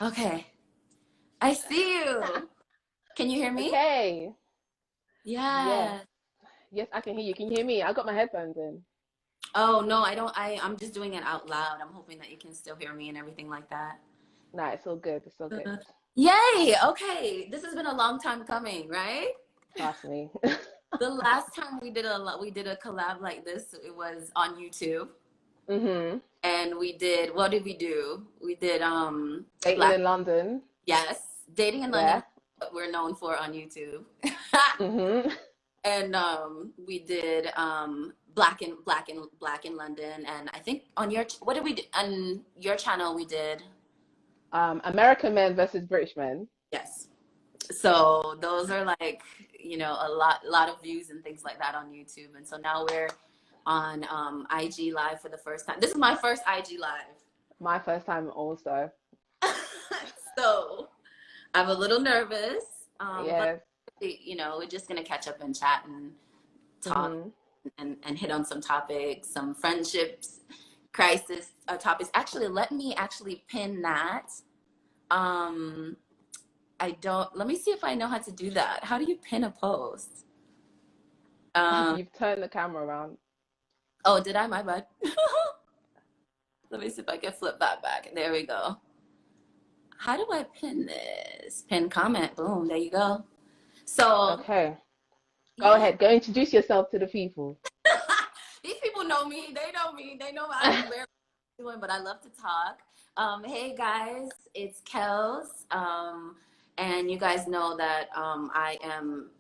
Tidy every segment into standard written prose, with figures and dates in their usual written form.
Okay. I see you. Can you hear me? Okay. Yes. Yeah. Yes, I can hear you. Can you hear me? I got my headphones in. Oh, no, I don't. I'm just doing it out loud. I'm hoping that you can still hear me and everything like that. Nah, it's all good. It's all good. Uh, Yay. Okay. This has been a long time coming, right? Trust me. The last time we did a collab like this, it was on YouTube. Mm-hmm. And we did, what did we do? We did Dating Black, in London. yes, Dating in London, Yeah. what we're known for on YouTube. Mm-hmm. And we did Black in London, and I think on what did we do on your channel? We did, American men versus British men. yes. So those are like, a lot of views and things like that on YouTube. And so now we're on IG Live for the first time. This is my first IG Live. My first time also. So I'm a little nervous, but Yes. we're just gonna catch up and chat and talk Mm-hmm. and hit on some topics, some friendships, crisis topics. Actually, let me actually pin that. Um, I don't. Let me see if I know how to do that. How do you pin a post? Um, You've turned the camera around. oh, did I? My bad. Let me see if I can flip that back. There we go. How do I pin this? Pin comment. Boom. There you go. So Okay. Go yeah. ahead. Go introduce yourself to the people. These people know me. They know me. They know I'm very doing, but I love to talk. Hey guys, it's Kells. And you guys know that I am,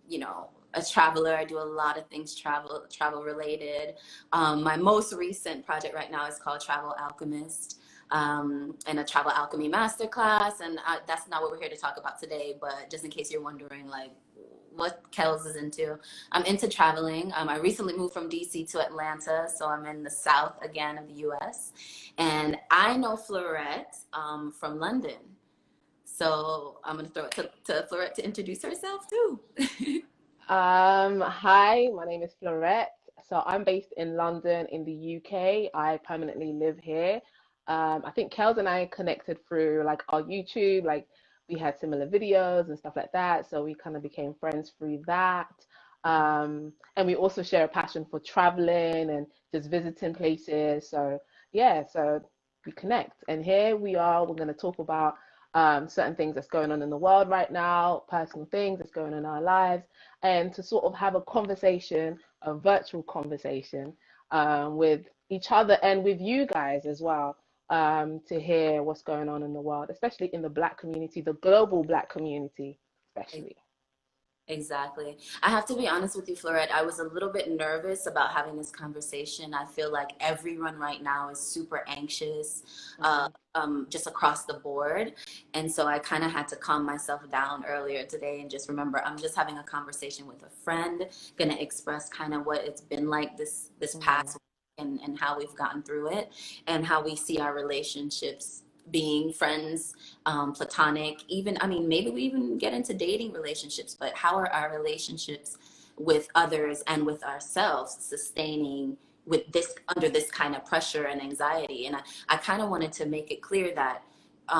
a traveler. I do a lot of things travel related. My most recent project right now is called Travel Alchemist. And a travel alchemy masterclass, and that's not what we're here to talk about today. But just in case you're wondering, like, what Kells is into, I'm into traveling. I recently moved from DC to Atlanta, so I'm in the south again of the US. And I know Fleurette from London. So I'm going to throw it to Fleurette to introduce herself too. Hi, my name is Fleurette. So I'm based in London in the UK. I permanently live here. I think Kels and I connected through like our YouTube, like we had similar videos and stuff like that. So we kind of became friends through that. And we also share a passion for traveling and just visiting places. So yeah, so we connect. And here we are, we're going to talk about certain things that's going on in the world right now, personal things that's going on in our lives, and to sort of have a conversation, a virtual conversation with each other and with you guys as well, to hear what's going on in the world, especially in the Black community, the global Black community, especially. Exactly. I have to be honest with you, Fleurette. I was a little bit nervous about having this conversation. I feel like everyone right now is super anxious, Hmm. just across the board. And so I kind of had to calm myself down earlier today and just remember I'm just having a conversation with a friend, gonna express kind of what it's been like this Hmm. past week, and how we've gotten through it and how we see our relationships being friends, platonic, even, I mean, maybe we even get into dating relationships, but how are our relationships with others and with ourselves sustaining with this, under this kind of pressure and anxiety? And I kind of wanted to make it clear that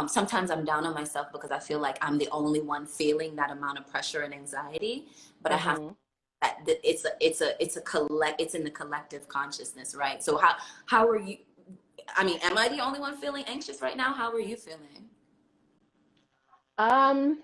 sometimes I'm down on myself because I feel like I'm the only one feeling that amount of pressure and anxiety, but I have Hmm. that it's in the collective consciousness, right? So how are you? I mean, am I the only one feeling anxious right now? How are you feeling? Um,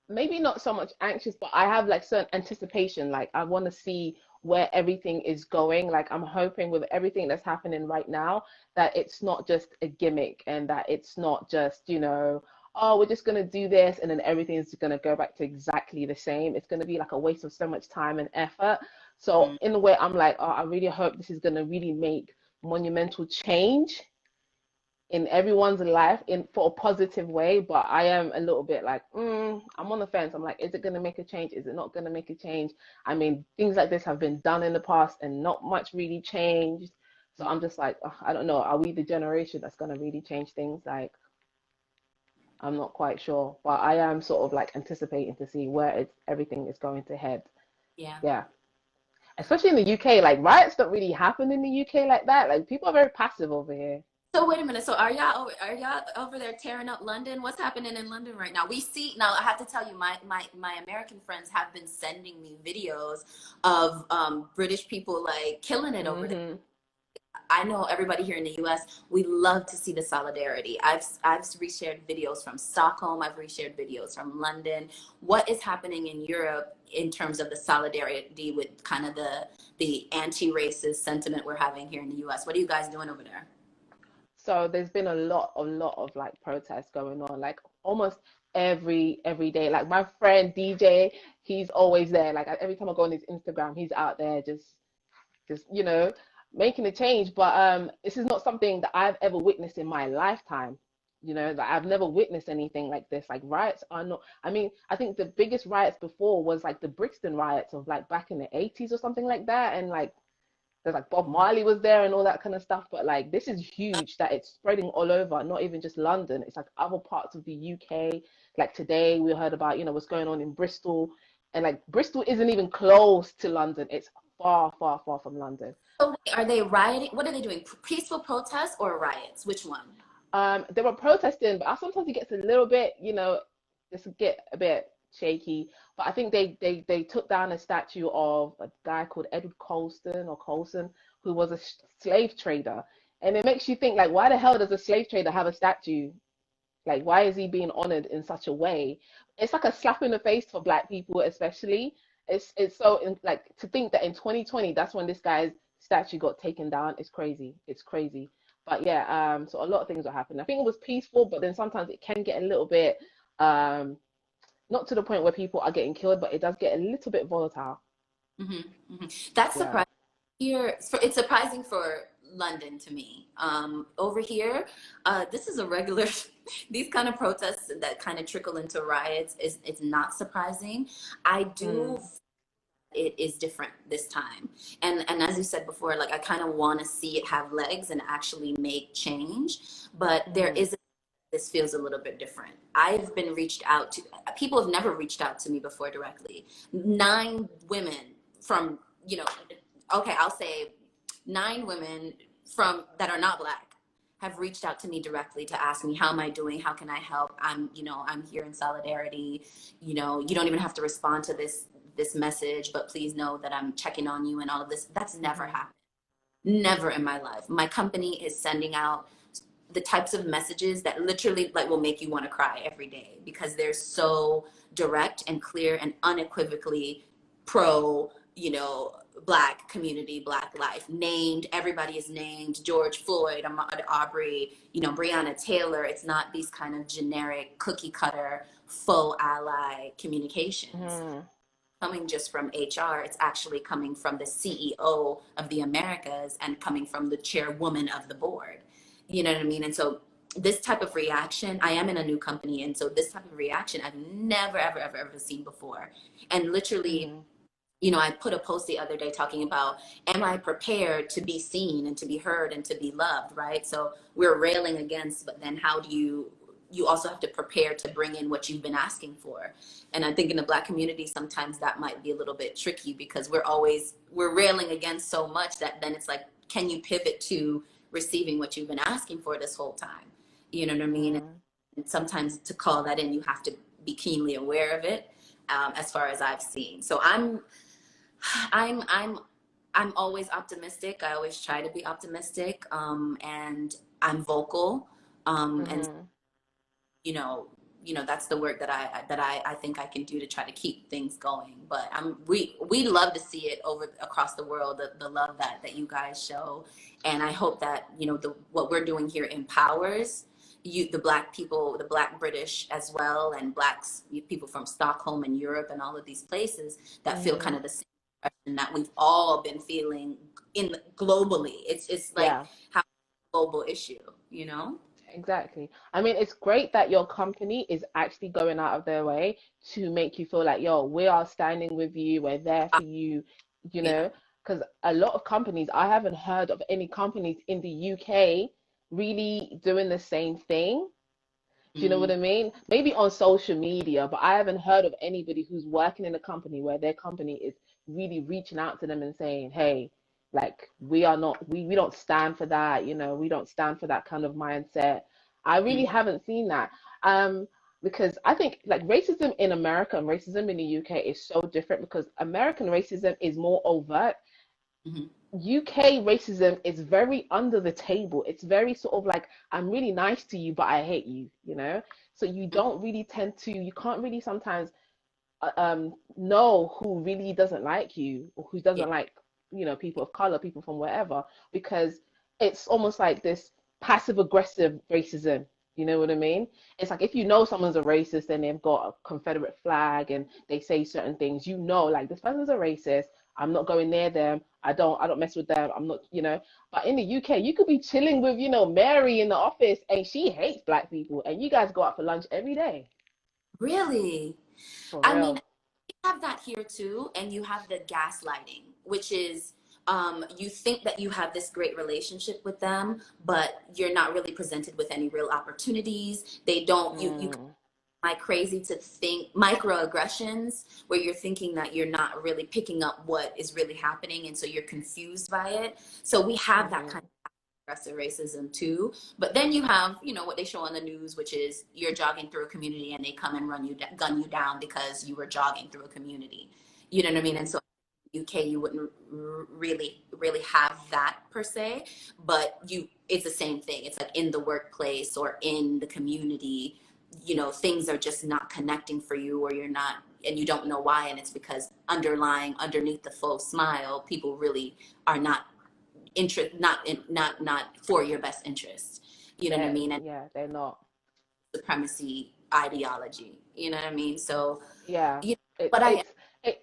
Maybe not so much anxious, but I have like certain anticipation. Like I want to see where everything is going. Like I'm hoping with everything that's happening right now that it's not just a gimmick and that it's not just, oh, we're just gonna do this and then everything is gonna go back to exactly the same. It's gonna be like a waste of so much time and effort. So Mm, in a way, I'm like, oh, I really hope this is gonna really make monumental change in everyone's life in for a positive way, but I am a little bit like I'm on the fence. I'm like, is it going to make a change, is it not going to make a change? I mean, things like this have been done in the past and not much really changed, so I'm just like, ugh, I don't know, are we the generation that's going to really change things? Like, I'm not quite sure, but I am sort of like anticipating to see where everything is going to head. yeah. Yeah, especially in the UK, like riots don't really happen in the UK like that. Like people are very passive over here. So wait a minute. So are y'all over there tearing up London? What's happening in London right now? We see now. I have to tell you, my American friends have been sending me videos of British people like killing it over there. Hmm. I know everybody here in the U.S. We love to see the solidarity. I've reshared videos from Stockholm. I've reshared videos from London. What is happening in Europe in terms of the solidarity with kind of the anti-racist sentiment we're having here in the U.S.? What are you guys doing over there? So there's been a lot of like protests going on, like almost every day. Like my friend DJ, he's always there. Like every time I go on his Instagram, he's out there just making a change. But this is not something that I've ever witnessed in my lifetime. That I've never witnessed anything like this. Like riots are not. I mean, I think the biggest riots before was like the Brixton riots of like back in the 80s or something like that, and like there's like Bob Marley was there and all that kind of stuff. But like this is huge that it's spreading all over, not even just London. It's like other parts of the UK. Like today we heard about, what's going on in Bristol. And like Bristol isn't even close to London. It's far, far, far from London. So wait, are they rioting? What are they doing? Peaceful protests or riots? Which one? They were protesting, but sometimes it gets a little bit, just get a bit shaky. But I think they took down a statue of a guy called Edward Colston or Colson, who was a slave trader. And it makes you think, like, why the hell does a slave trader have a statue? Like, why is he being honored in such a way? It's like a slap in the face for Black people, especially. It's so like to think that in 2020, that's when this guy's statue got taken down. It's crazy. It's crazy. But yeah, so a lot of things are happening. I think it was peaceful, but then sometimes it can get a little bit, um, not to the point where people are getting killed, but it does get a little bit volatile. Hmm. Hmm. That's Yeah. surprising. Here, it's surprising for London to me. Over here, this is a regular. These kind of protests that kind of trickle into riots is it's not surprising. I do. Mm, It is different this time, and as you said before, like I kind of want to see it have legs and actually make change. But there mm, is this feels a little bit different. I've been reached out to. People have never reached out to me before directly. 9 women from, okay, I'll say 9 women from that are not Black have reached out to me directly to ask me how am I doing, how can I help. I'm here in solidarity. You don't even have to respond to this message, but please know that I'm checking on you and all of this. That's never mm, happened. Never in my life. My company is sending out the types of messages that literally like will make you want to cry every day because they're so direct and clear and unequivocally pro, Black community, Black life. Named, everybody is named: George Floyd, Ahmaud Arbery, Breonna Taylor. It's not these kind of generic cookie cutter faux ally communications mm, coming just from HR. It's actually coming from the CEO of the Americas and coming from the chairwoman of the board. You know what I mean? And so this type of reaction, I am in a new company. And so this type of reaction I've never, ever, ever, ever seen before. And literally, mm, I put a post the other day talking about, am I prepared to be seen and to be heard and to be loved, right? So we're railing against, but then how do you also have to prepare to bring in what you've been asking for. And I think in the Black community, sometimes that might be a little bit tricky because we're railing against so much that then it's like, can you pivot to receiving what you've been asking for this whole time? You know what I mean? mm. And sometimes to call that in, you have to be keenly aware of it, as far as I've seen. So I'm I'm I'm always optimistic. I always try to be optimistic, and I'm vocal, and Mm-hmm. you know that's the work that I think I can do to try to keep things going. But we love to see it over across the world, the love that you guys show. And I hope that what we're doing here empowers the Black people, the Black British as well, and Blacks, people from Stockholm and Europe and all of these places that feel kind Mm. of the same depression that we've all been feeling globally. It's like Yeah. how global issue, you know. Exactly. I mean, it's great that your company is actually going out of their way to make you feel like, yo, we are standing with you, we're there for you, you Yeah. know, because a lot of companies, I haven't heard of any companies in the UK really doing the same thing. Do you know what Mm. I mean? Maybe on social media, but I haven't heard of anybody who's working in a company where their company is really reaching out to them and saying, hey, Like we are not, we don't stand for that, you know, we don't stand for that kind of mindset. I really Mm-hmm. haven't seen that. Um, because I think like racism in America and racism in the UK is so different because American racism is more overt. Mm-hmm. UK racism is very under the table. It's very sort of like, I'm really nice to you, but I hate you, you know? So you don't really tend to, you can't really sometimes know who really doesn't like you or who Yeah. doesn't like, you know, people of color, people from wherever, because it's almost like this passive aggressive racism. You know what I mean? It's like if you know someone's a racist and they've got a Confederate flag and they say certain things, you know, like this person's a racist. I'm not going near them. I don't mess with them. I'm not, you know. But in the UK, you could be chilling with, you know, Mary in the office and she hates black people and you guys go out for lunch every day. Really? For I mean, real. you have that here too, and you have the gaslighting, which is you think that you have this great relationship with them, but you're not really presented with any real opportunities. They don't, you Mm, like crazy to think microaggressions where you're thinking that you're not really picking up what is really happening, and so you're confused by it. So we have that kind hmm. of aggressive racism too. But then you have, what they show on the news, which is you're jogging through a community and they come and gun you down because you were jogging through a community. You know what I mean? And Hmm. so UK, you wouldn't really have that per se, but it's the same thing. It's like in the workplace or in the community, things are just not connecting for you, or you're not, and you don't know why. And it's because underneath the faux smile, people really are not not for your best interest. You know what I mean? And Yeah, they're not. supremacy ideology. You know what I mean? So, Yeah, you know, it's but I it's it,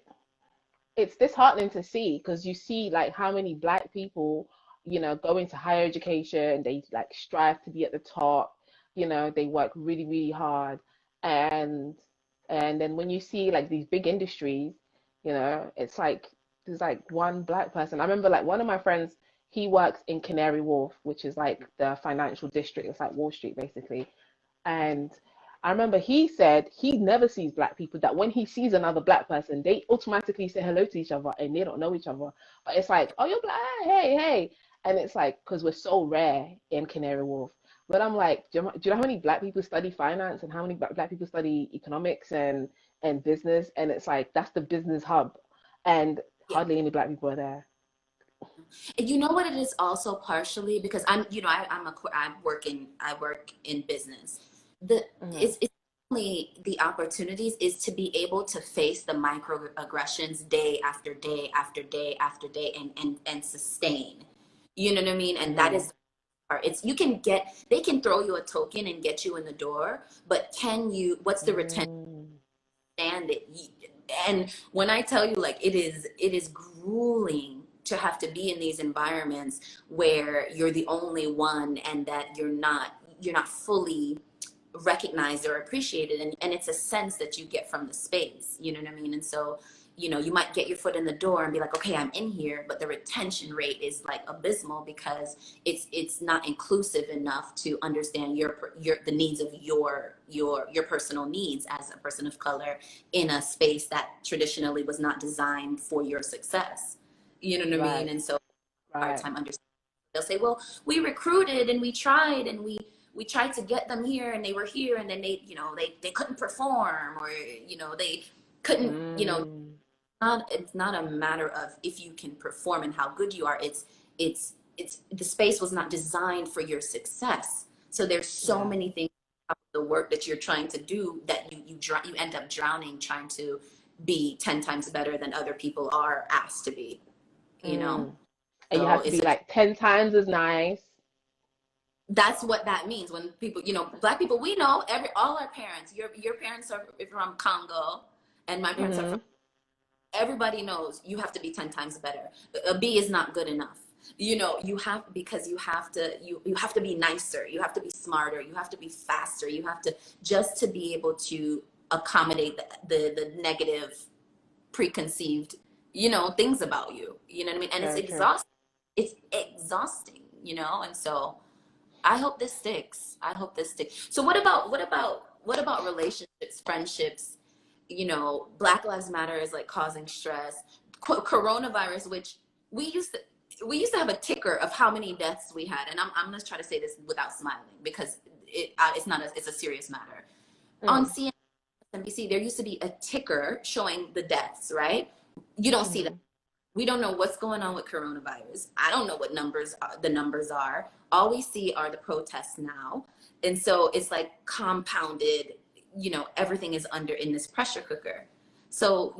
it's disheartening to see because you see like how many black people, you know, go into higher education, they like strive to be at the top, you know, they work really, really hard. And and then when you see like these big industries, you know, it's like there's like one black person. I remember like one of my friends, he works in Canary Wharf, which is like the financial district. It's like Wall Street basically. And I remember he said he never sees black people, that when he sees another black person, they automatically say hello to each other and they don't know each other. But it's like, oh, you're black, hey, hey. And it's like, because we're so rare in Canary Wharf. But I'm like, do you know how many black people study finance and how many black people study economics and business? And it's like, that's the business hub. And yeah. hardly any black people are there. And you know what it is also partially because I work in business. The Hmm. it's only the opportunities is to be able to face the microaggressions day after day after day after day, and sustain. You know what I mean? And that is Hmm. the part. It's they can throw you a token and get you in the door, but what's the retention? Mm. Stand it. And when I tell you, like, it is grueling to have to be in these environments where you're the only one, and that you're not fully recognized or appreciated, and it's a sense that you get from the space, you know what I mean? And so, you might get your foot in the door and be like, okay, I'm in here, but the retention rate is like abysmal because it's not inclusive enough to understand the needs of your personal needs as a person of color in a space that traditionally was not designed for your success. You know what I mean? Right, And so hard right. time understanding. They'll say, well, we recruited and we tried and we tried to get them here, and they were here, and then they couldn't perform, or they couldn't, Mm. it's not a matter of if you can perform and how good you are. It's the space was not designed for your success. So there's so Yeah. many things about the work that you're trying to do that you end up drowning trying to be 10 times better than other people are asked to be, you know? Mm. And you So have to it's be just like 10 times as nice. that's what that means when people, black people, we know all our parents, your parents are from Congo, and my parents are from, Hmm. everybody knows you have to be 10 times better. A B is not good enough. You have, because you have to be nicer, you have to be smarter, you have to be faster, you have to, just to be able to accommodate the negative preconceived, things about you. You know what I mean? And Very true. it's exhausting, and so I hope this sticks. I hope this sticks. So what about relationships, friendships? Black Lives Matter is like causing stress. Coronavirus, which we used to. we used to have a ticker of how many deaths we had, and I'm gonna try to say this without smiling because it's not it's a serious matter. On Mm, CNN, NBC, there used to be a ticker showing the deaths, right? You don't see that. mm-hmm. We don't know what's going on with coronavirus. I don't know what the numbers are. All we see are the protests now. And so it's like compounded, everything is under in this pressure cooker. So,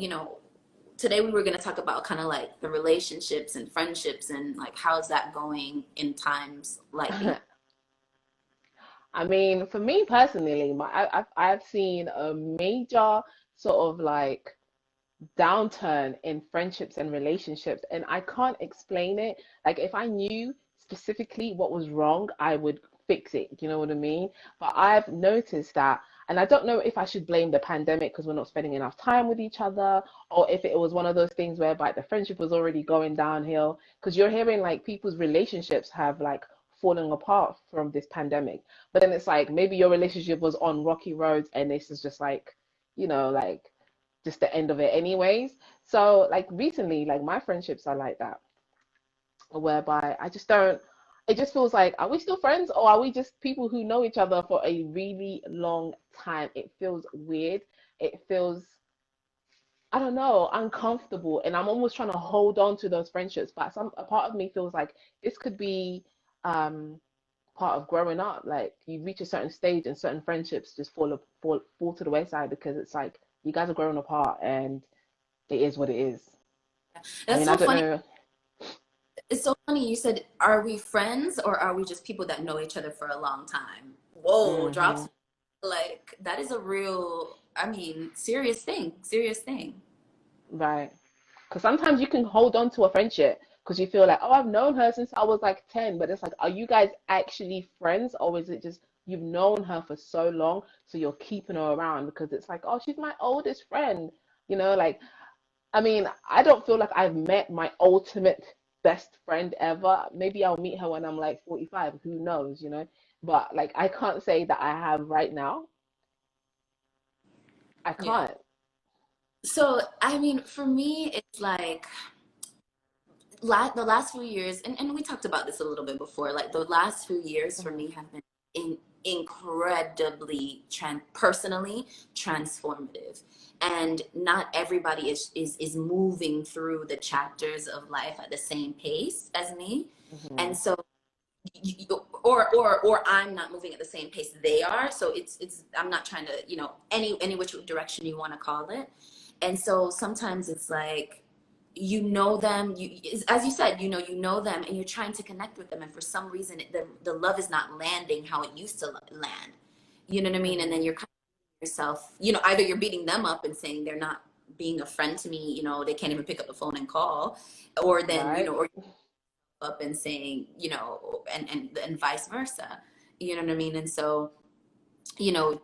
today we were going to talk about kind of like the relationships and friendships and like how's that going in times like these. I mean, for me personally, I've seen a major sort of like downturn in friendships and relationships, and I can't explain it. Like if I knew specifically what was wrong, I would fix it. You know what I mean? But I've noticed that, and I don't know if I should blame the pandemic because we're not spending enough time with each other, or if it was one of those things whereby the friendship was already going downhill. Because you're hearing like people's relationships have like fallen apart from this pandemic, but then it's like maybe your relationship was on rocky roads, and this is just like, like just the end of it anyways. So like recently, like my friendships are like that, whereby I just don't, it just feels like, are we still friends or are we just people who know each other for a really long time? It feels weird. It feels, I don't know, uncomfortable. And I'm almost trying to hold on to those friendships. But a part of me feels like this could be um part of growing up. Like you reach a certain stage and certain friendships just fall to the wayside because it's like you guys are growing apart and it is what it is. I That's mean, I so don't funny. know. It's so funny. You said, are we friends or are we just people that know each other for a long time? Whoa, Hmm. drops. Like, that is a real, I mean, serious thing. Serious thing. Right. Because sometimes you can hold on to a friendship because you feel like, oh, I've known her since I was like 10. But it's like, are you guys actually friends, or is it just you've known her for so long, so you're keeping her around because it's like, oh, she's my oldest friend. Like, I mean, I don't feel like I've met my ultimate best friend ever. Maybe I'll meet her when I'm like 45. Who knows? But like, I can't say that I have right now. I Yeah. can't. So, I mean, for me, it's like the last few years, and we talked about this a little bit before, like the last few years for Hmm. me have been incredibly personally transformative. And not everybody is moving through the chapters of life at the same pace as me. Hmm. And so or I'm not moving at the same pace they are. So it's I'm not trying to, any which direction you want to call it. And so sometimes it's like them, as you said, you know them and you're trying to connect with them, and for some reason the love is not landing how it used to land. You know what I mean? And Hmm. then you're kind of yourself, either you're beating them up and saying they're not being a friend to me, they can't even pick up the phone and call, or then, Right. or up and saying, and vice versa. You know what I mean? And so,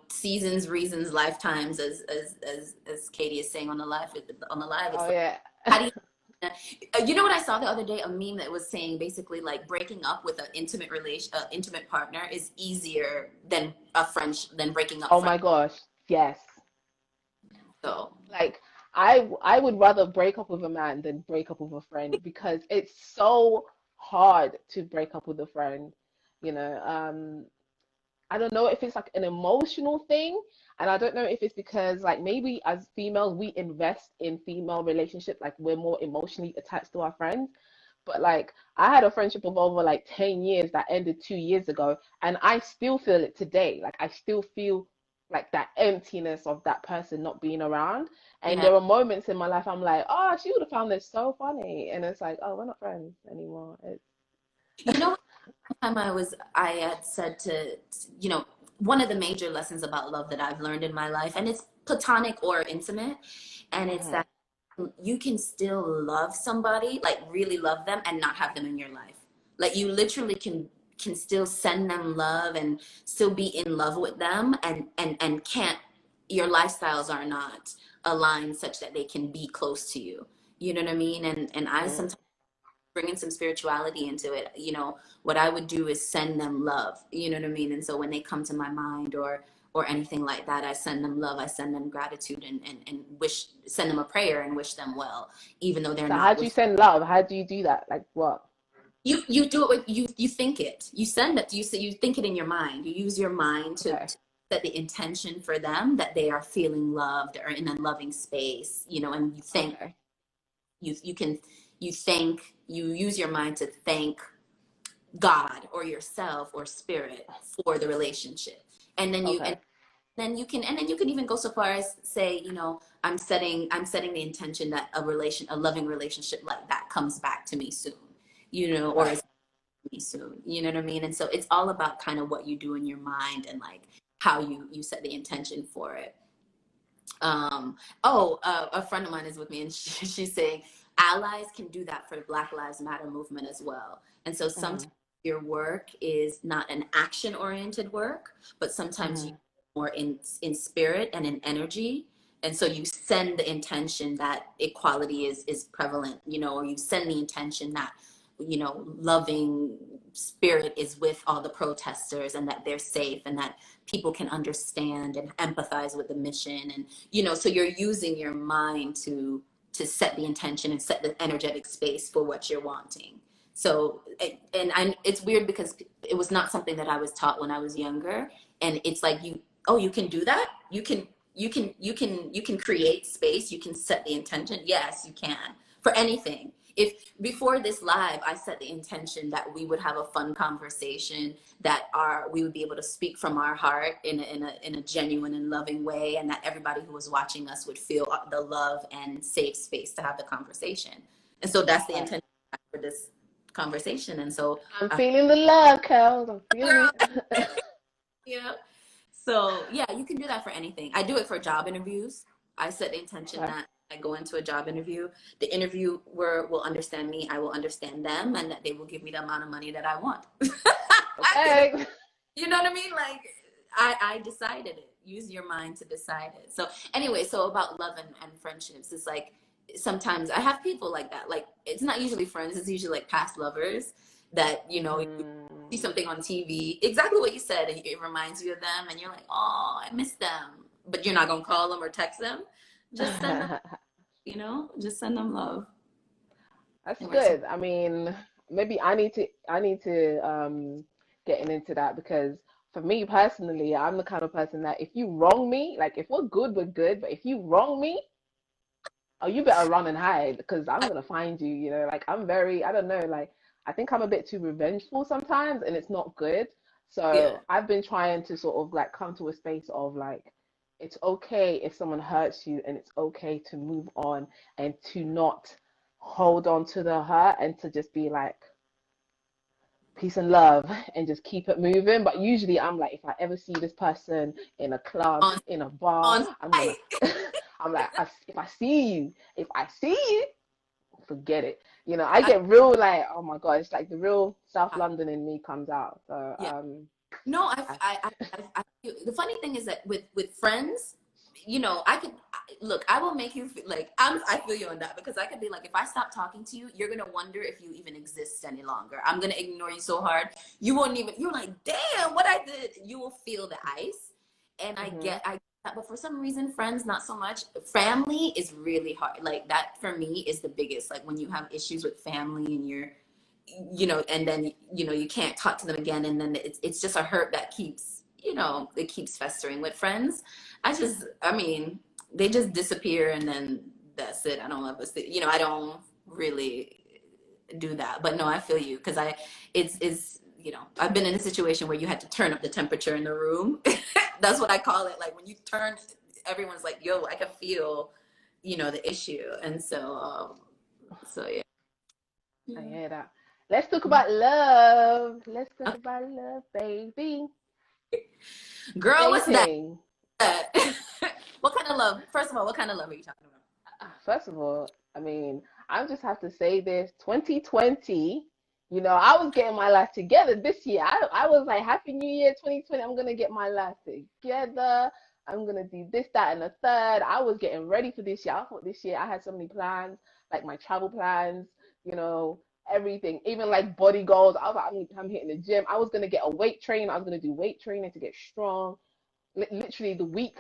seasons, reasons, lifetimes, as Katie is saying on the live, Oh it's like, yeah. how do you you know what I saw the other day? A meme that was saying basically like breaking up with an intimate partner is easier than than breaking up Oh friends. my gosh. Yes. So Like I would rather break up with a man than break up with a friend because it's so hard to break up with a friend. You know, I don't know if it's like an emotional thing, and I don't know if it's because like maybe as females we invest in female relationships, like we're more emotionally attached to our friends. But like I had a friendship of over like 10 years that ended 2 years ago, and I still feel it today. Like I still feel like that emptiness of that person not being around. And yeah, there are moments in my life I'm like, oh, she would have found this so funny. And it's like, oh, we're not friends anymore. It's you know, time I had said to, one of the major lessons about love that I've learned in my life, and it's platonic or intimate, and it's Mhm. that you can still love somebody, like really love them, and not have them in your life. Like you literally can still send them love and still be in love with them, and can't, your lifestyles are not aligned such that they can be close to you. You know what I mean? And I Mhm. sometimes bringing some spirituality into it, what I would do is send them love. You know what I mean? And so when they come to my mind or anything like that, I send them love, I send them gratitude, and send them a prayer and wish them well, even though they're So how not do you with. send love? How do you do that? Like what? You do it with you think it. You send it. You think it in your mind. You use your mind Okay. to set the intention for them that they are feeling loved or in a loving space, and you think Okay. you can you use your mind to thank God or yourself or spirit for the relationship. And then you and Okay. then you can even go so far as say, I'm setting the intention that a loving relationship like that comes back to me soon, or Right. is me soon. You know what I mean? And so it's all about kind of what you do in your mind and like how you set the intention for it. A friend of mine is with me, and she's saying allies can do that for the Black Lives Matter movement as well. And so sometimes Mhm. your work is not an action oriented work, but sometimes you Mhm. more in spirit and in energy. And so you send the intention that equality is prevalent, or you send the intention that loving spirit is with all the protesters and that they're safe and that people can understand and empathize with the mission. And so you're using your mind to set the intention and set the energetic space for what you're wanting. So it's weird because it was not something that I was taught when I was younger. And it's like, you can do that. You can create space. You can set the intention. Yes, you can, for anything. If before this live I set the intention that we would have a fun conversation, that we would be able to speak from our heart in a genuine and loving way, and that everybody who was watching us would feel the love and safe space to have the conversation. And so that's the Right. intention for this conversation. And so I'm feeling the love, Kells. I'm feeling it. yeah. So yeah, you can do that for anything. I do it for job interviews. I set the intention Okay. that I go into a job interview, the interviewer will understand me, I will understand them, and that they will give me the amount of money that I want. I did it. Okay. You know what I mean? Like I decided it. Use your mind to decide it. So anyway, so about love and friendships, it's like sometimes I have people like that. Like it's not usually friends, it's usually like past lovers that, you see Mm. something on TV, exactly what you said, and it reminds you of them, and you're like, oh, I miss them. But you're not gonna call them or text them. Just send them, just send them love. That's It works. good. I mean, maybe I need to getting into that because for me personally, I'm the kind of person that if you wrong me, like if we're good, but if you wrong me, oh, you better run and hide because I'm gonna find you, like I'm very, I don't know, like I think I'm a bit too revengeful sometimes and it's not good. Yeah. So I've been trying to sort of like come to a space of like it's okay if someone hurts you and it's okay to move on and to not hold on to the hurt and to just be like peace and love and just keep it moving. But usually I'm like, if I ever see this person in a club, On in a bar, on I'm gonna, site. I'm like, if I see you, forget it. I get real like, oh my God, it's like the real South I, London in me comes out. So, yeah. No, I, the funny thing is that with friends, I could look. I will make you feel like I feel you on that because I could be like, if I stop talking to you, you're gonna wonder if you even exist any longer. I'm gonna ignore you so hard, you won't even. You're like, damn, what I did. You will feel the ice, and hmm I get that, but for some reason, friends not so much. Family is really hard. Like that for me is the biggest. Like when you have issues with family and you're and then you can't talk to them again, and then it's just a hurt that keeps it keeps festering. With friends, I mean, they just disappear, and then that's it. I don't ever see, I don't really do that. But no, I feel you because it's I've been in a situation where you had to turn up the temperature in the room. That's what I call it. Like when you turn, everyone's like, yo, I can feel the issue. And so yeah. I Yeah. hear that. Let's talk about love. Let's talk about love, baby. Girl, what's that? Dating. What kind of love? First of all, what kind of love are you talking about? First of all, I mean, I just have to say this 2020, I was getting my life together this year. I was like, Happy New Year 2020. I'm going to get my life together. I'm going to do this, that, and the third. I was getting ready for this year. I thought this year I had so many plans, like my travel plans, you know, everything, even like body goals. I was like, I'm hitting the gym. I was going to get a weight train. I was going to do weight training to get strong. Literally the week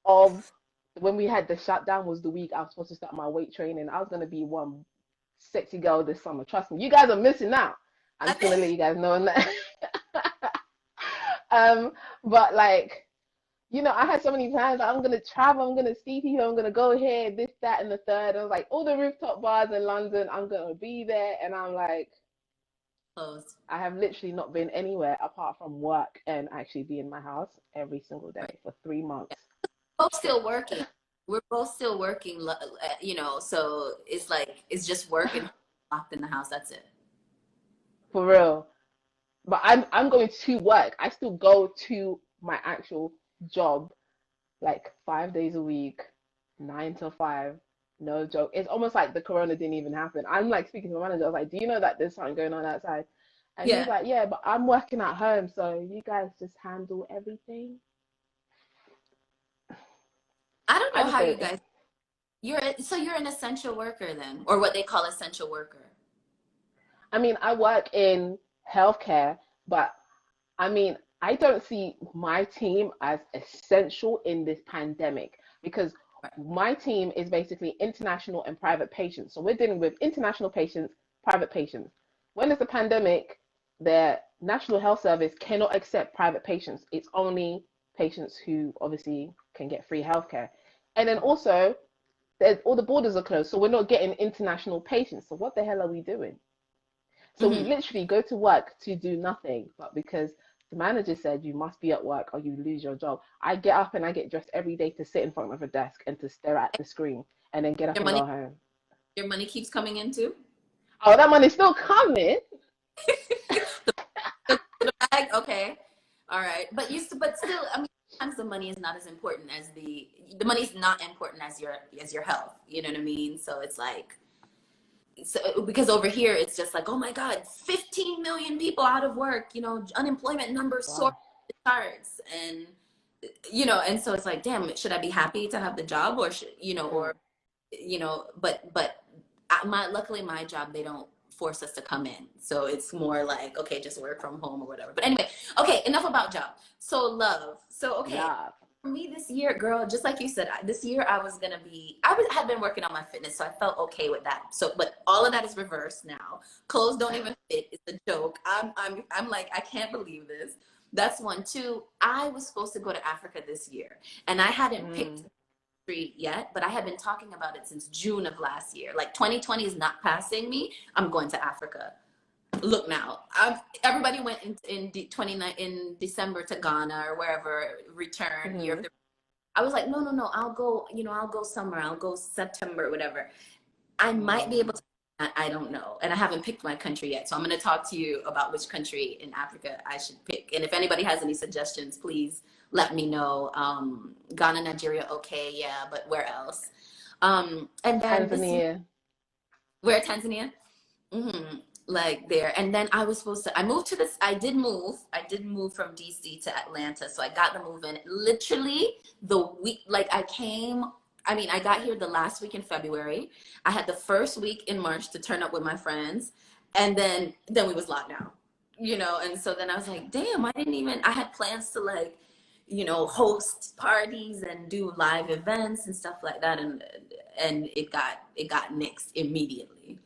of when we had the shutdown was the week I was supposed to start my weight training. I was gonna be one sexy girl this summer. Trust me, you guys are missing out. I'm just gonna let you guys know on that. um, but like, I had so many plans. I'm gonna travel. I'm gonna see people. I'm gonna go here, this, that, and the third. I was like, all the rooftop bars in London. I'm gonna be there, and I'm like, Closed. I have literally not been anywhere apart from work and actually be in my house every single Right. day for 3 months. Both still working. We're both still working, so it's like it's just work and locked in the house. That's it. For real. But I'm going to work. I still go to my actual job like 5 days a week, 9 to 5. No joke. It's almost like the corona didn't even happen. I'm like speaking to my manager. I was like, "Do you know that there's something going on outside?" And he's Yeah. like, "Yeah, but I'm working at home, so you guys just handle everything." I don't I know just how you don't. guys. You're an essential worker then, or what they call essential worker. I mean, I work in healthcare, but I mean, I don't see my team as essential in this pandemic because Right. my team is basically international and private patients. So we're dealing with international patients, private patients. When there's a pandemic, the National Health Service cannot accept private patients. It's only patients who obviously can get free healthcare. And then also, all the borders are closed, so we're not getting international patients. So what the hell are we doing? So we Hmm. literally go to work to do nothing, but because the manager said you must be at work or you lose your job, I get up and I get dressed every day to sit in front of a desk and to stare at the screen and then get up Your and money, go home. your money keeps coming in too. Oh, that money's still coming. The bag, okay, all right, but still, I mean, sometimes the money is not as important as the money's not important as your health. You know what I mean? So it's like, so because over here it's just like, oh my God, 15 million people out of work. Unemployment numbers soar Wow. the charts, and and so it's like, damn, should I be happy to have the job, or should Mm. or but my luckily my job, they don't force us to come in, so it's more like, okay, just work from home or whatever. But anyway, okay, enough about job. So love. So okay, Love. for me this year, girl, just like you said, this year had been working on my fitness, so I felt okay with that. So, but all of that is reversed now. Clothes don't even fit. It's a joke. I'm like, I can't believe this. That's one. Two, I was supposed to go to Africa this year, and I hadn't picked Mm. yet, but I had been talking about it since June of last year. Like 2020 is not passing me. I'm going to Africa. Look now, everybody went in December to Ghana or wherever, return year of Mm-hmm. the. I was like, no, no, no. I'll go. I'll go somewhere. I'll go September, whatever. I might be Mm. able to. I don't know, and I haven't picked my country yet. So I'm going to talk to you about which country in Africa I should pick. And if anybody has any suggestions, please let me know. Ghana, Nigeria, okay, yeah, but where else? And then this year, Tanzania. where Tanzania? Hmm. Like there. And then I was supposed to. I moved to this. I did move. I did move from DC to Atlanta, so I got the move in literally the week. Like I came. I mean, I got here the last week in February. I had the first week in March to turn up with my friends, and then we was locked down. And so then I was like, damn, I didn't even. I had plans to like, host parties and do live events and stuff like that, and it got nixed immediately.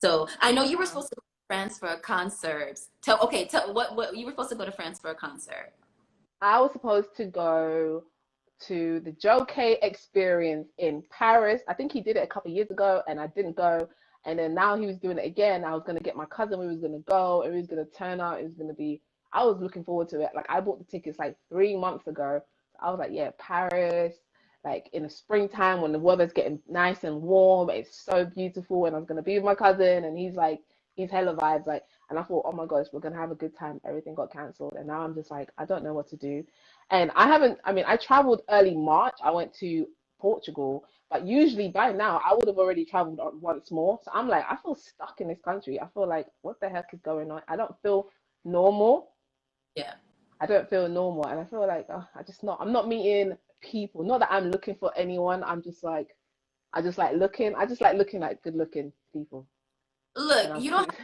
So I know you were Wow. supposed to go to France for a concert. Tell what you were supposed to go to France for a concert. I was supposed to go to the Joe K experience in Paris. I think he did it a couple of years ago and I didn't go. And then now he was doing it again. I was going to get my cousin. We was going to go. It was going to turn out. It was going to be, I was looking forward to it. Like I bought the tickets like 3 months ago. So I was like, yeah, Paris, like in the springtime when the weather's getting nice and warm. It's so beautiful. And I was going to be with my cousin and he's like, he's hella vibes. Like, and I thought, oh my gosh, we're going to have a good time. Everything got cancelled. And now I'm just like, I don't know what to do. And I haven't, I mean, I traveled early March. I went to Portugal, but usually by now I would have already traveled once more. So I'm like, I feel stuck in this country. I feel like, what the heck is going on? I don't feel normal. Yeah. I don't feel normal. And I feel like, oh, I'm not meeting people. Not that I'm looking for anyone. I just like looking like good looking people. Look, And I'm you don't too,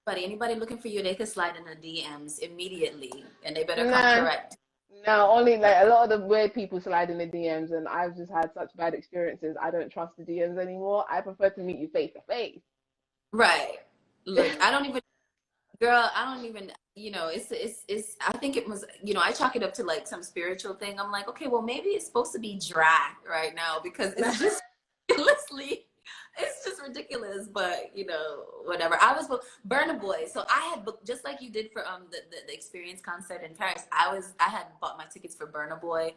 have anybody looking for you. They could slide in the DMs immediately, and they better come nah, correct. no, only like a lot of the weird people slide in the DMs, and I've just had such bad experiences. I don't trust the DMs anymore. I prefer to meet you face to face. Right. Look, I don't even. Girl, I don't even, it's, I think it was, I chalk it up to like some spiritual thing. I'm like, okay, well, maybe it's supposed to be dry right now because it's just ridiculously, it's just ridiculous, but whatever. I was Burna Boy. So I had booked, just like you did for the experience concert in Paris. I had bought my tickets for Burna Boy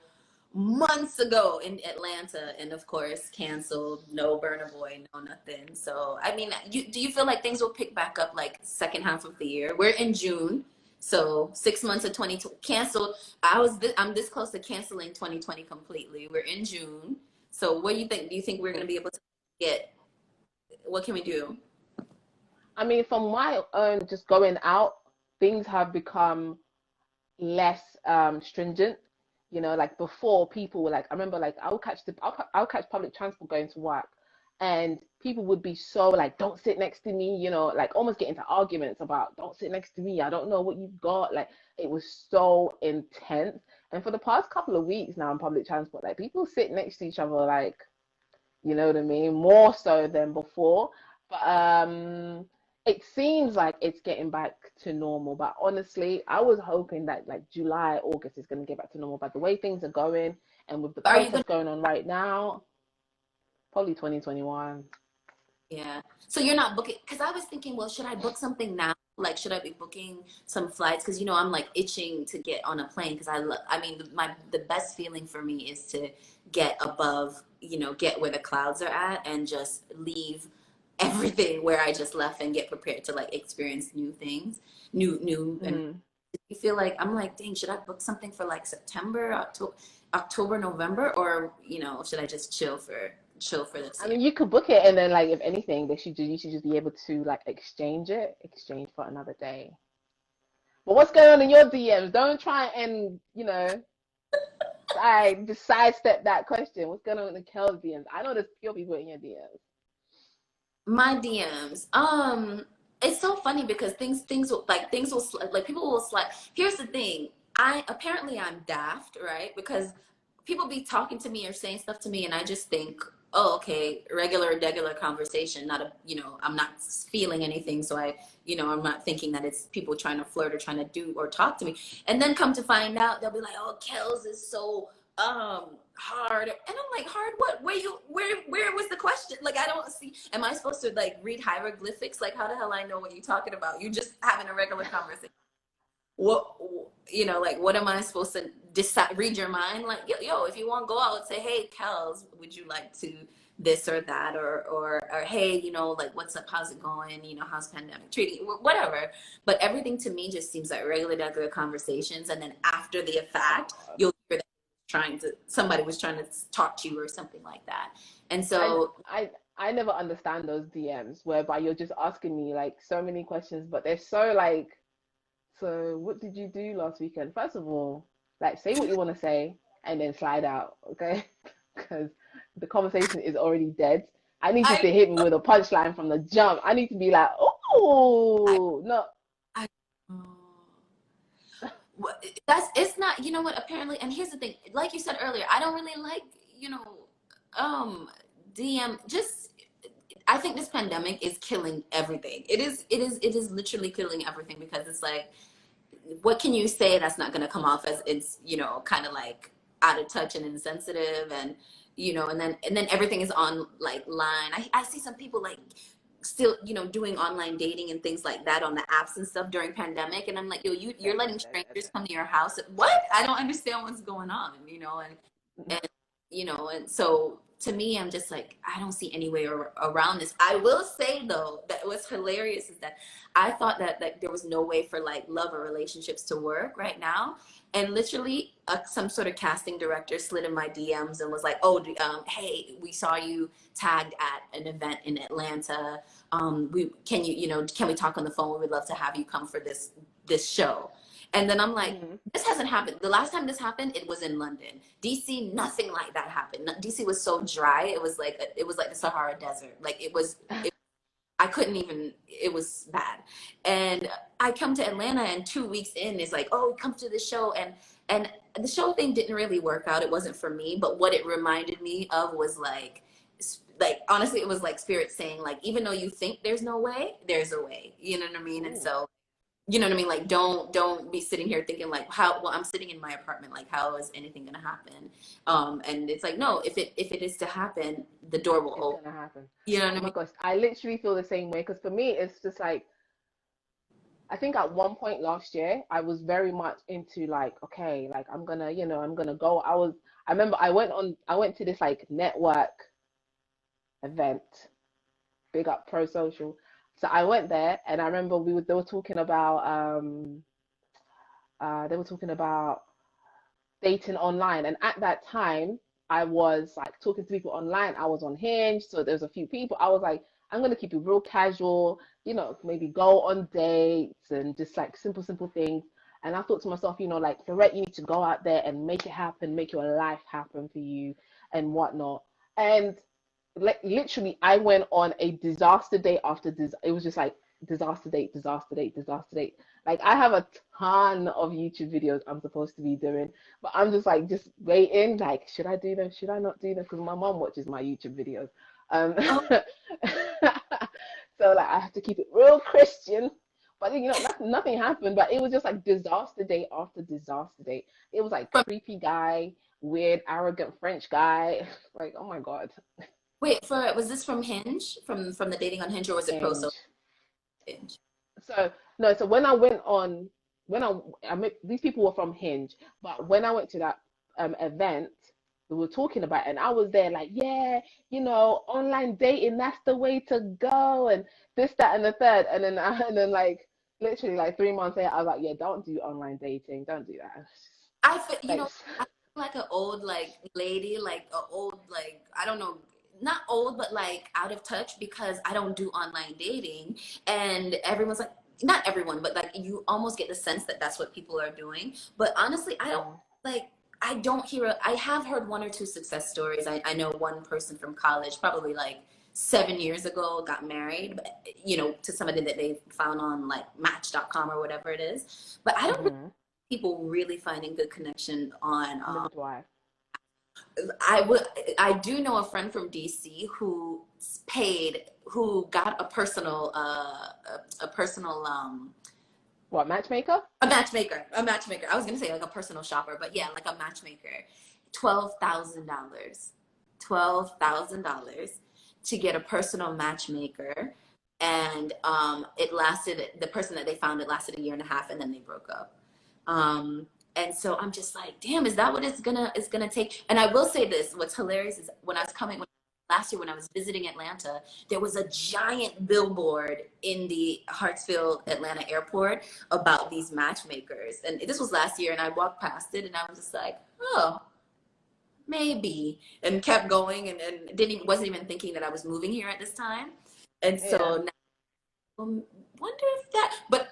months ago in Atlanta, and of course canceled. No Burna Boy, no nothing. So I mean, do you feel like things will pick back up like second half of the year? We're in June, so 6 months of 2020 canceled. I'm this close to canceling 2020 completely. We're in June, so what do you think? Do you think we're gonna be able to get? What can we do? I mean, from my own just going out, things have become less stringent. Like before, people were like, I remember, like I'll catch public transport going to work, and people would be so like, don't sit next to me, like almost get into arguments about don't sit next to me. I don't know what you've got. Like it was so intense. And for the past couple of weeks now on public transport, like people sit next to each other, like, you know what I mean, more so than before. But it seems like it's getting back to normal. But honestly, I was hoping that like July, August is going to get back to normal. But the way things are going, and with the Are you gonna? protests going on right now, probably 2021. Yeah. So you're not booking, because I was thinking, well, should I book something now? Like, should I be booking some flights? Because I'm like itching to get on a plane because I mean, the best feeling for me is to get above, get where the clouds are at and just leave everything where I just left and get prepared to like experience new things, new. And Mm. you feel like I'm like, dang, should I book something for like September, October, November, or should I just chill for this I year? mean, you could book it, and then like if anything, you should just be able to like exchange for another day. But what's going on in your DMs? Don't try and just sidestep that question. What's going on in the Kells DMs? I know there's pure people in your DMs. My DMs. It's so funny because things will like people will slide. Here's the thing. I'm daft, right? Because people be talking to me or saying stuff to me, and I just think, oh, okay, regular conversation. Not a, I'm not feeling anything, so I'm not thinking that it's people trying to flirt or trying to do or talk to me. And then come to find out, they'll be like, oh, Kells is so hard, and I'm like, hard what? Where was the question? Like, I don't see. Am I supposed to like read hieroglyphics? Like, how the hell I know what you're talking about? You just having a regular conversation. What, like, what am I supposed to decide? Read your mind? Like, yo, if you want to go out, say, hey, Kels, would you like to this or that, or hey, like, what's up? How's it going? How's pandemic treating you? Whatever. But everything to me just seems like regular conversations, and then after the fact, you'll hear that somebody was trying to talk to you or something like that. And I so I never understand those DMs whereby you're just asking me like so many questions, but they're so like, so what did you do last weekend? First of all, like say what you want to say and then slide out, okay? Because the conversation is already dead. I need you I to hit me with a punchline from the jump. I need to be like, I oh, no. I that's it's not, what, apparently. And here's the thing, like you said earlier, I don't really like, um DM. Just, I think this pandemic is killing everything. It is literally killing everything, because it's like, what can you say that's not going to come off as it's, kind of like out of touch and insensitive, and and then everything is on like line. I see some people like still, doing online dating and things like that on the apps and stuff during pandemic, and I'm like, yo, you're letting strangers come to your house? What? I don't understand what's going on, and and so to me, I'm just like, I don't see any way around this. I will say though that what's hilarious is that I thought that like there was no way for like love or relationships to work right now, and literally some sort of casting director slid in my DMs and was like, oh, hey, we saw you tagged at an event in Atlanta. Can we talk on the phone? We would love to have you come for this show. And then I'm like, Mhm. this hasn't happened. The last time this happened, it was in London. DC, nothing like that happened. DC was so dry. It was like the Sahara Desert. Like I couldn't even, it was bad. And I come to Atlanta, and 2 weeks in is like, oh, come to the show. And the show thing didn't really work out. It wasn't for me. But what it reminded me of was like honestly, it was like spirit saying, like, even though you think there's no way, there's a way. You know what I mean? And Ooh. so you know what I mean? Like, don't be sitting here thinking like, how, well, I'm sitting in my apartment, like, how is anything gonna happen? And it's like, no, if it is to happen, the door will It's open. gonna happen. You know what Oh I my mean? gosh, I literally feel the same way because for me, it's just like I think at one point last year, I was very much into like, okay, like I'm gonna, I'm gonna go. I remember I went to this like network event, big up pro social. So I went there and I remember they were talking about they were talking about dating online. And at that time, I was like talking to people online. I was on Hinge, so there's a few people. I was like, I'm gonna keep it real casual, maybe go on dates and just like simple things. And I thought to myself, like Fleurette, you need to go out there and make it happen, make your life happen for you and whatnot. And like literally, I went on a disaster date after this. It was just like disaster date, disaster date, disaster date. Like I have a ton of YouTube videos I'm supposed to be doing, but I'm just like just waiting. Like, should I do them? Should I not do them? Because my mom watches my YouTube videos. Um, Oh, so like I have to keep it real Christian. But nothing happened. But it was just like disaster date after disaster date. It was like from, creepy guy, weird, arrogant French guy. Like, oh my God, wait, was this from Hinge, from the dating on Hinge, or was it pro social Hinge. Hinge? So no, so when I went on, I met these people were from Hinge, but when I went to that event, we were talking about it, and I was there like, yeah, online dating, that's the way to go, and this, that, and the third, and then and then like literally like 3 months later, I was like, yeah, don't do online dating, don't do that. I feel, Like, I feel like an old like lady, like a old like I don't know, not old, but like out of touch because I don't do online dating, and everyone's like, not everyone, but like you almost get the sense that that's what people are doing. But honestly, I don't mm, like. I don't hear. I have heard one or two success stories. I know one person from college, probably like 7 years ago, got married, but, to somebody that they found on like Match.com or whatever it is. But I don't hmm people really finding good connection on neither do I. I would I do know a friend from DC who got a personal What, matchmaker? a matchmaker. I was gonna say like a personal shopper, but yeah, like a matchmaker. $12,000 to get a personal matchmaker, and it lasted. The person that they found, it lasted a year and a half, and then they broke up. And so I'm just like, damn, is that what it's gonna take? And I will say this: what's hilarious is when I was coming last year when I was visiting Atlanta, there was a giant billboard in the Hartsfield Atlanta airport about these matchmakers. And this was last year, and I walked past it, and I was just like, oh, maybe, and kept going, and wasn't even thinking that I was moving here at this time. And Yeah. so now, wonder if that, but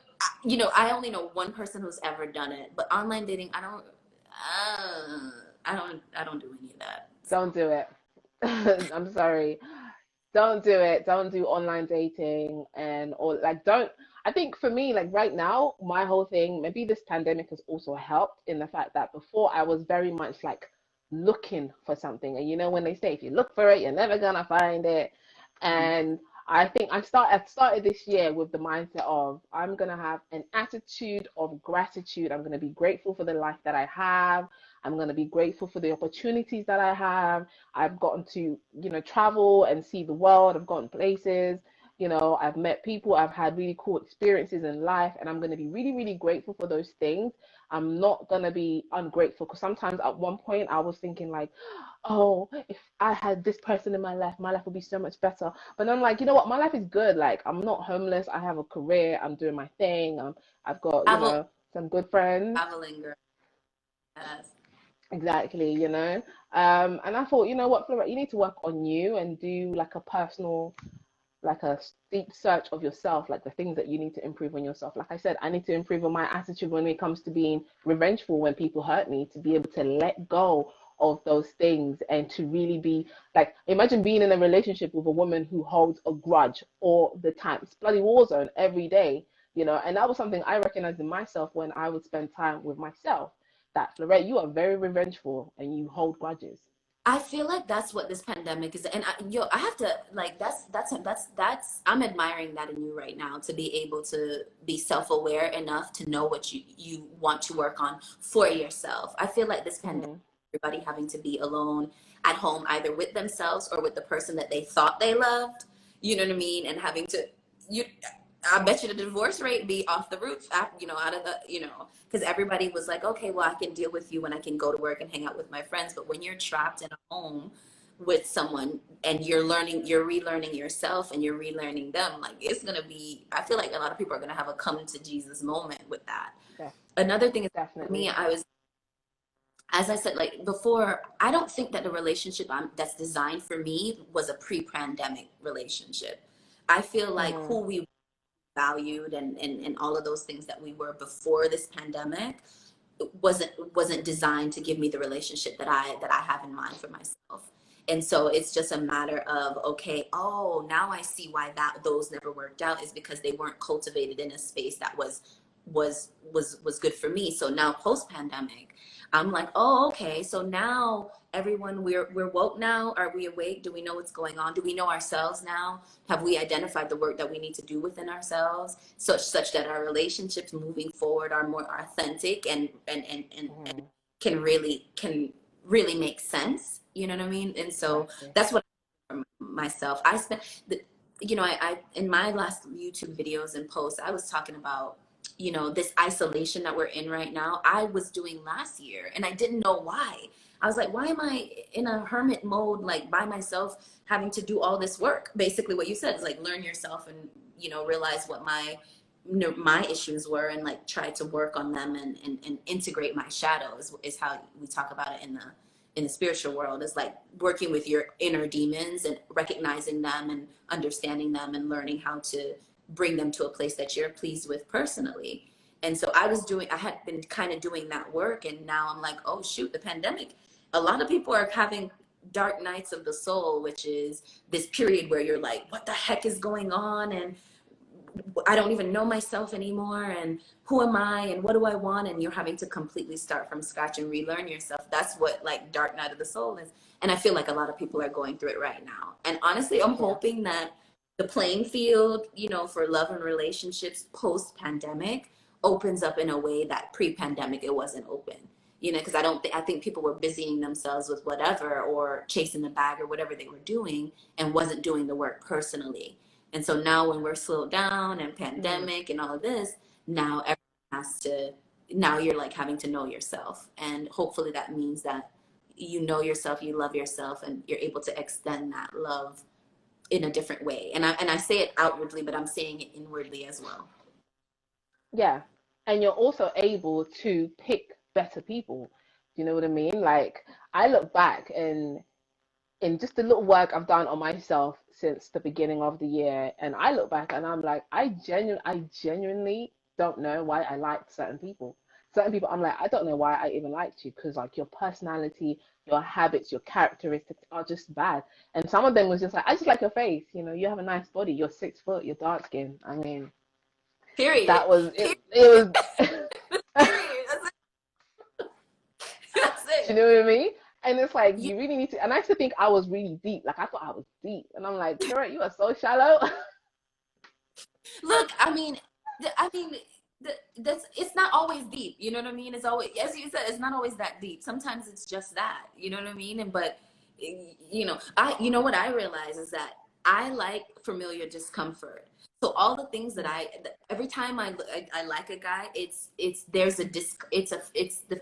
I only know one person who's ever done it. But online dating, I don't do any of that. Don't do it. I'm sorry. Don't do it. Don't do online dating and or like don't. I think for me, like right now, my whole thing, maybe this pandemic has also helped in the fact that before I was very much like looking for something. And when they say if you look for it, you're never gonna find it. Mhm. And I think I started this year with the mindset of I'm gonna have an attitude of gratitude. I'm gonna be grateful for the life that I have. I'm gonna be grateful for the opportunities that I have. I've gotten to, travel and see the world. I've gone places. I've met people. I've had really cool experiences in life, and I'm going to be really, really grateful for those things. I'm not going to be ungrateful because sometimes at one point I was thinking like, oh, if I had this person in my life would be so much better. But I'm like, you know what? My life is good. Like, I'm not homeless. I have a career. I'm doing my thing. I've got, Travel, some good friends. traveling, girl. Yes. Exactly, and I thought, you know what, Flora, you need to work on you and do like a personal, like a deep search of yourself, like the things that you need to improve on yourself. Like I said, I need to improve on my attitude when it comes to being revengeful when people hurt me, to be able to let go of those things and to really be like, imagine being in a relationship with a woman who holds a grudge all the time. It's bloody war zone every day, and that was something I recognized in myself when I would spend time with myself. That Fleurette, you are very revengeful and you hold grudges. I feel like that's what this pandemic is, and I have to like that's I'm admiring that in you right now to be able to be self-aware enough to know what you want to work on for yourself. I feel like this pandemic, Hmm. everybody having to be alone at home, either with themselves or with the person that they thought they loved. You know what I mean? And having to you, I bet you the divorce rate be off the roof, out of the, because everybody was like, okay, well, I can deal with you when I can go to work and hang out with my friends. But when you're trapped in a home with someone and you're relearning yourself and you're relearning them, like it's going to be, I feel like a lot of people are going to have a come to Jesus moment with that. Yeah, Another thing is for me, definitely. as I said, like before, I don't think that the relationship that's designed for me was a pre-pandemic relationship. I feel like Hmm. who we valued and all of those things that we were before this pandemic wasn't designed to give me the relationship that I have in mind for myself. And so it's just a matter of, okay, oh, now I see why that those never worked out, is because they weren't cultivated in a space that was good for me. So now post pandemic, I'm like, oh, okay, so now everyone, we're woke now. Are we awake? Do we know what's going on? Do we know ourselves now? Have we identified the work that we need to do within ourselves, such that our relationships moving forward are more authentic and Hmm. can really make sense? You know what I mean? And so Exactly. that's what I for myself. I spent the I in my last YouTube videos and posts, I was talking about this isolation that we're in right now. I was doing last year and I didn't know why. I was like, why am I in a hermit mode, like by myself, having to do all this work? Basically, what you said is like learn yourself and realize what my issues were, and like try to work on them and integrate my shadows, is how we talk about it in the spiritual world, is like working with your inner demons and recognizing them and understanding them and learning how to bring them to a place that you're pleased with personally. And so I had been kind of doing that work, and now I'm like, oh shoot, the pandemic, a lot of people are having dark nights of the soul, which is this period where you're like, what the heck is going on? And I don't even know myself anymore. And who am I? And what do I want? And you're having to completely start from scratch and relearn yourself. That's what like dark night of the soul is. And I feel like a lot of people are going through it right now. And honestly, I'm Yeah. hoping that the playing field, for love and relationships post pandemic opens up in a way that pre pandemic it wasn't open. Because I think people were busying themselves with whatever, or chasing the bag or whatever they were doing, and wasn't doing the work personally. And so now when we're slowed down and Mm. pandemic and all of this, now everyone has to, now you're like having to know yourself. And hopefully that means that you know yourself, you love yourself, and you're able to extend that love in a different way. And I say it outwardly, but I'm saying it inwardly as well. Yeah. And you're also able to pick better people. Do you know what I mean? Like, I look back and in just the little work I've done on myself since the beginning of the year, and I look back and I'm like, I genuinely don't know why I liked certain people. Certain people, I'm like, I don't know why I even liked you, because like your personality, your habits, your characteristics are just bad. And some of them was just like, I just like your face. You have a nice body. You're 6 foot. You're dark skinned. I mean, Period. that was it. Period. It was. Period. That's it. That's Do you it. know what I mean? And it's like You, you really need to. And I used to think I was really deep. Like I thought I was deep, and I'm like, Fleurette, you are so shallow. look, I mean, that's it's not always deep. You know what I mean? It's always, as you said, it's not always that deep. Sometimes it's just that. You know what I mean? And but you know what I realize is that I like familiar discomfort. So all the things that every time I like a guy, it's there's a disc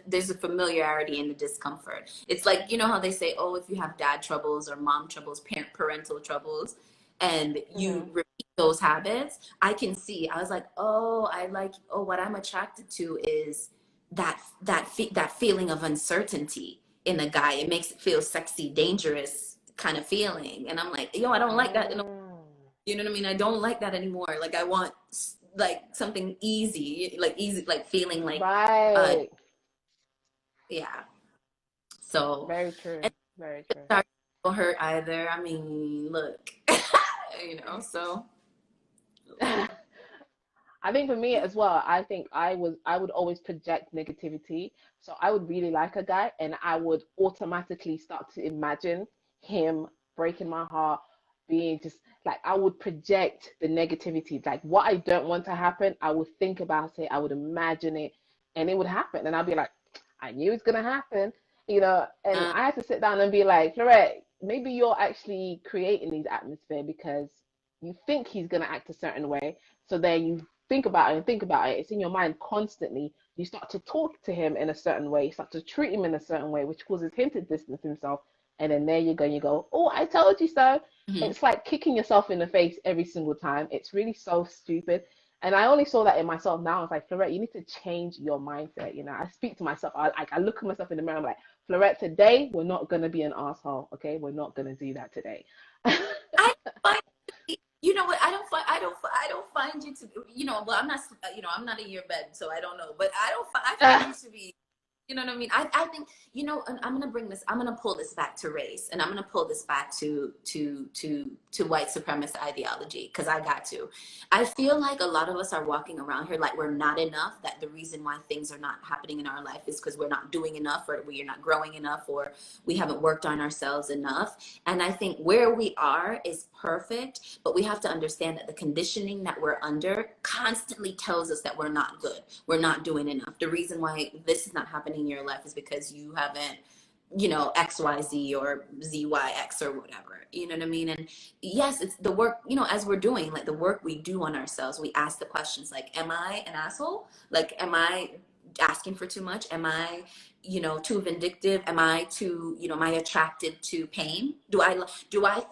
there's a familiarity in the discomfort. It's like, how they say, oh, if you have dad troubles or mom troubles, parental troubles, and you Hmm. repeat those habits, I can see. I was like, oh, what I'm attracted to is that feeling of uncertainty in a guy. It makes it feel sexy, dangerous kind of feeling. And I'm like, yo, I don't like that. Mm, You know what I mean? I don't like that anymore. Like I want like something easy, like feeling like, uh, right. yeah. So, Very true. and Very true. sorry, don't hurt either. I mean, look, so I think for me as well, I think I would always project negativity. So I would really like a guy and I would automatically start to imagine him breaking my heart, being just like I would project the negativity. Like what I don't want to happen, I would think about it, I would imagine it, and it would happen. And I'd be like, I knew it's gonna happen, you know, and Uh, I had to sit down and be like, Fleurette, maybe you're actually creating these atmosphere because you think he's gonna act a certain way. So then you think about it and think about it. It's in your mind constantly. You start to talk to him in a certain way, you start to treat him in a certain way, which causes him to distance himself. And then there you go, you go, oh, I told you so. mhm. It's like kicking yourself in the face every single time. It's really so stupid. And I only saw that in myself now. I was like, Fleurette, you need to change your mindset. You know, I speak to myself. I look at myself in the mirror. I'm like, Fleurette, today we're not gonna be an asshole. Okay, we're not gonna do that today. I find, you know what? I don't find you to be, you know, well, I'm not, you know, I'm not in your bed, so I don't know, but I find you to be, you know what I mean? I think, you know, and I'm gonna bring this, I'm gonna pull this back to race, and I'm gonna pull this back to white supremacist ideology, because I got to. I feel like a lot of us are walking around here like we're not enough, that the reason why things are not happening in our life is because we're not doing enough, or we are not growing enough, or we haven't worked on ourselves enough. And I think where we are is perfect, but we have to understand that the conditioning that we're under constantly tells us that we're not good. We're not doing enough. The reason why this is not happening in your life is because you haven't, you know, XYZ or ZYX or whatever. You know what I mean? And yes, it's the work, you know, as we're doing, like the work we do on ourselves, we ask the questions like, am I an asshole? Like, am I asking for too much? Am I, you know, too vindictive? Am I too, you know, am I attracted to pain? Do I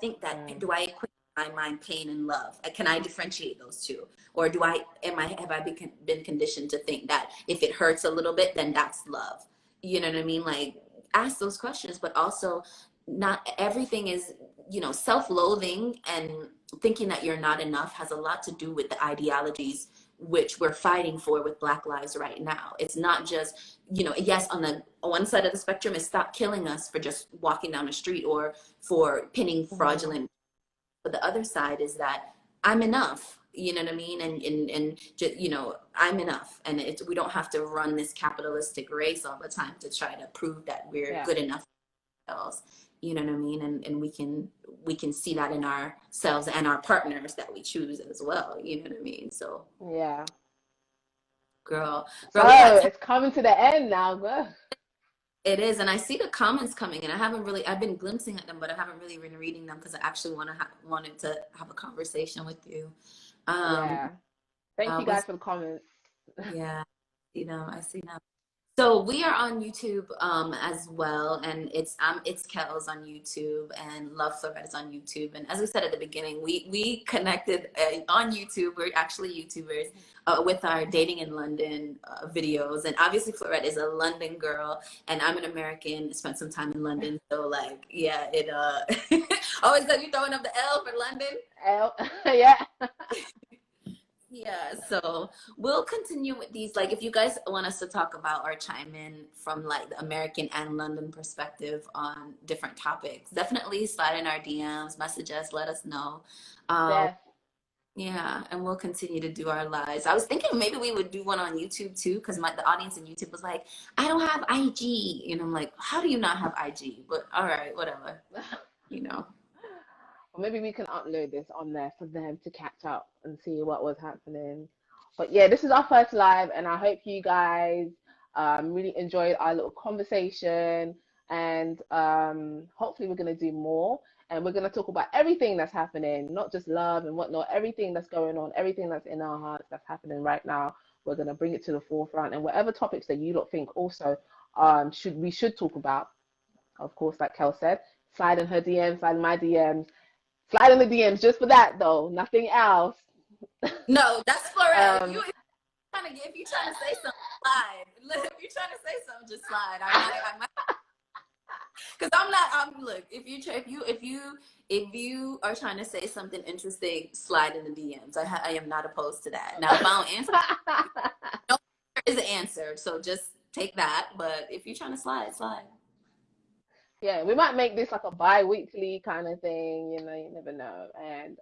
think that, Mm. do I equate my mind pain and love? Can I differentiate those two? Or have I been conditioned to think that if it hurts a little bit, then that's love? You know what I mean? Like, ask those questions, but also not everything is, you know, self-loathing and thinking that you're not enough has a lot to do with the ideologies which we're fighting for with Black lives right now. It's not just, you know, yes, on the one side of the spectrum is stop killing us for just walking down the street or for pinning Mm-hmm. fraudulent, but the other side is that I'm enough. You know what I mean? And just, you know, I'm enough. And we don't have to run this capitalistic race all the time to try to prove that we're Yeah. good enough for ourselves. You know what I mean? And we can see that in ourselves and our partners that we choose as well. You know what I mean? So Yeah. girl, So we got it's coming to the end now. Girl. it is, and I see the comments coming, and I've been glimpsing at them, but I haven't really been reading them because I actually wanted to have a conversation with you. Um, Yeah. Thank you was guys for the comments. Yeah, you know, I see them. So we are on YouTube as well, and it's Kells on YouTube, and Love Fleurette is on YouTube. And as we said at the beginning, we connected on YouTube. We're actually YouTubers with our dating in London videos, and obviously Fleurette is a London girl, and I'm an American. Spent some time in London, so like yeah, it always that you throwing up the L for London. Yeah. Yeah, so we'll continue with these. Like, if you guys want us to talk about or chime in from like the American and London perspective on different topics, definitely slide in our DMs, message us, let us know. Um, Death. yeah, and we'll continue to do our lives. I was thinking maybe we would do one on YouTube too, because the audience in YouTube was like, I don't have IG. And I'm like, how do you not have IG? But all right, whatever, you know. Or maybe we can upload this on there for them to catch up and see what was happening. But yeah, this is our first live, and I hope you guys really enjoyed our little conversation. And hopefully, we're going to do more. And we're going to talk about everything that's happening, not just love and whatnot, everything that's going on, everything that's in our hearts that's happening right now. We're going to bring it to the forefront. And whatever topics that you lot think also should talk about, of course, like Kel said, slide in her DMs, slide in my DMs. Slide in the DMs just for that though, nothing else. No, that's Fleurette. Um, If you trying to say something, slide. If you're trying to say something, just slide. I might, because I'm not. Look. If you are trying to say something interesting, slide in the DMs. I am not opposed to that. Now, if I don't answer, no, there is an answer. So just take that. But if you're trying to slide, slide. Yeah, we might make this like a bi-weekly kind of thing, you know, you never know. And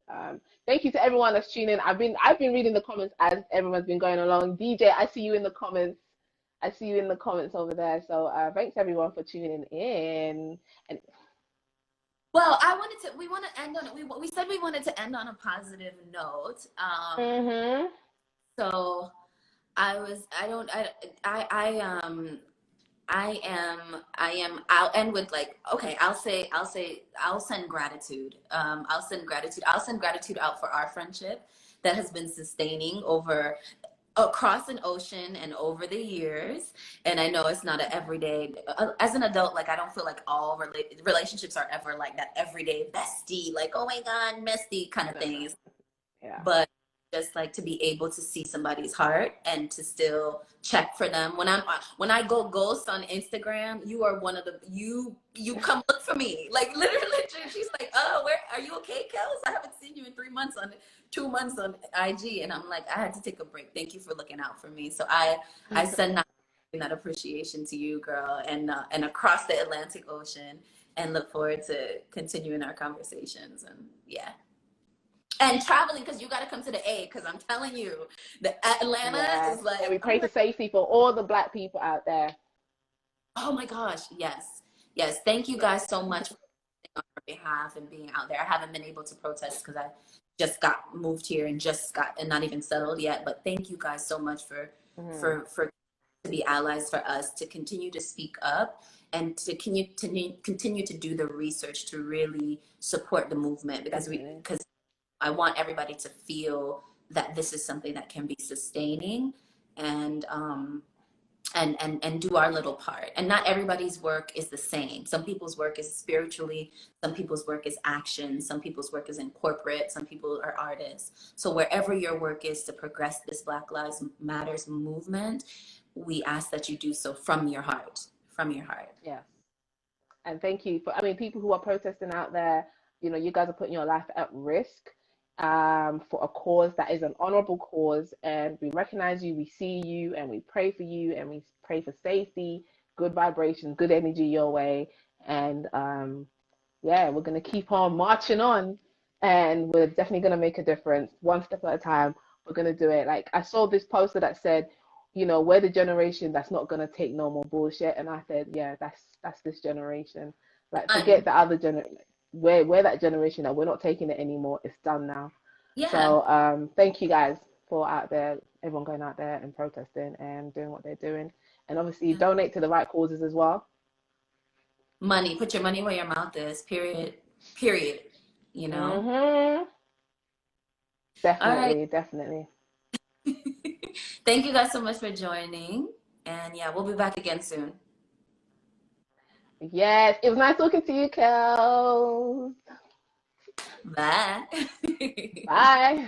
thank you to everyone that's tuning in. I've been reading the comments as everyone's been going along. DJ, I see you in the comments. I see you in the comments over there. So thanks everyone for tuning in. And Well, we want to end on, we said we wanted to end on a positive note. mm-hmm. So I don't, I'll end with like, okay, I'll send gratitude. I'll send gratitude out for our friendship that has been sustaining over across an ocean and over the years. And I know it's not an everyday, as an adult, like I don't feel like all relationships are ever like that everyday bestie, like, oh my God, bestie kind of No, no. thing. Yeah. But just like to be able to see somebody's heart and to still check for them when I go ghost on Instagram, you are one of the you come look for me, like literally. She's like, oh, where are you? Okay, Kells, I haven't seen you in 3 months on 2 months on IG. And I'm like, I had to take a break. Thank you for looking out for me. So I send that appreciation to you, girl, and across the Atlantic Ocean, and look forward to continuing our conversations. And yeah, and traveling, because you got to come to the A, because I'm telling you, the Atlanta Yes. is And like, we I'm pray for like, safety for all the black people out there. oh my gosh, yes, yes. Thank you guys so much for on our behalf and being out there. I haven't been able to protest because I just got moved here and not even settled yet. But thank you guys so much Mm, for to be allies for us, to continue to speak up and to continue to do the research to really support the movement, definitely. because I want everybody to feel that this is something that can be sustaining, and and do our little part. And not everybody's work is the same. Some people's work is spiritually, some people's work is action, some people's work is in corporate, some people are artists. So wherever your work is to progress this Black Lives Matters movement, we ask that you do so from your heart, from your heart. Yes. And thank you for, I mean, people who are protesting out there, you know, you guys are putting your life at risk for a cause that is an honorable cause. And we recognize you, we see you, and we pray for you, and we pray for safety, good vibration, good energy your way. And yeah, we're going to keep on marching on, and we're definitely going to make a difference one step at a time. We're going to do it. Like, I saw this poster that said, you know, we're the generation that's not going to take no more bullshit. And I said, yeah, that's this generation. Like, forget And the other generation. We're that generation that we're not taking it anymore. It's done now. yeah, So thank you guys for out there, everyone going out there and protesting and doing what they're doing. And obviously yeah. donate to the right causes as well. Money, put your money where your mouth is, period, period, you know? Hmm. All right. Definitely, definitely. Thank you guys so much for joining. And yeah, we'll be back again soon. Yes, it was nice talking to you, Kells. Bye. Bye.